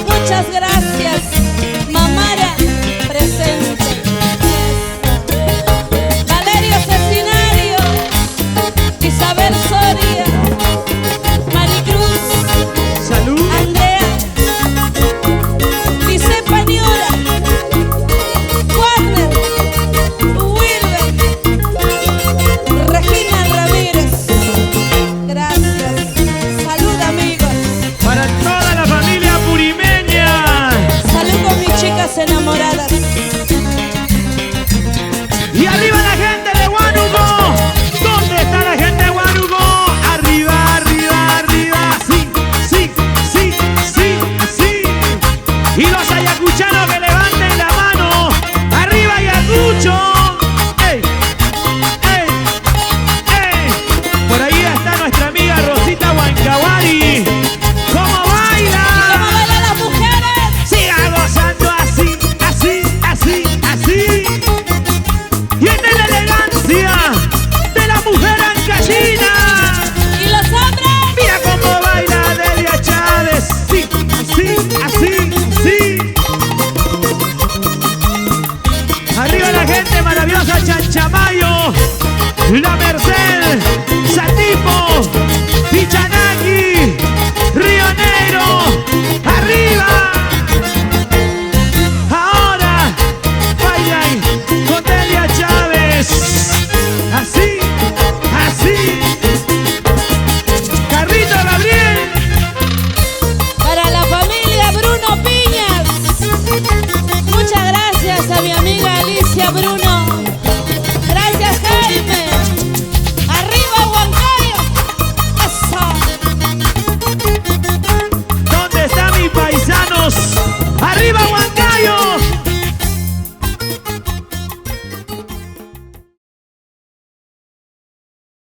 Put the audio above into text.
Muchas gracias. Mamara presente. Valerio Cecinario, Isabel Soria, Maricruz, Salud. Andrea, Lice Pañora, Warner, Wilber, Regina Ramírez. Gracias. Salud, amigos. Para toda la familia purimeña. Salud con mis chicas enamoradas. Y arriba la gente de Huánuco. ¿Dónde está la gente de Huánuco? Arriba, arriba, arriba. Sí, sí, sí, sí, sí. Y los ayacuchanos que levanten la mano. Arriba, Ayacucho. ¡Ey! ¡Ey! ¡Ey! Por ahí está nuestra amiga Rosita Huancabari. ¿Cómo baila? ¿Cómo bailan las mujeres? Siga gozando así, así, así, así. Y esta es la elegancia de la mujer ancallina. ¿Y los hombres? Mira cómo baila Delia Chávez. Sí, así, así, sí. Arriba la gente maravillosa, Chanchamayo, La Merced, Satipo, Pichanaki, Río Negro. ¡Arriba! Ahora bailan con Delia Chávez. Así, así. Carrito Gabriel. Para la familia Bruno Piñas. Muchas gracias a mi amiga Alicia Bruno.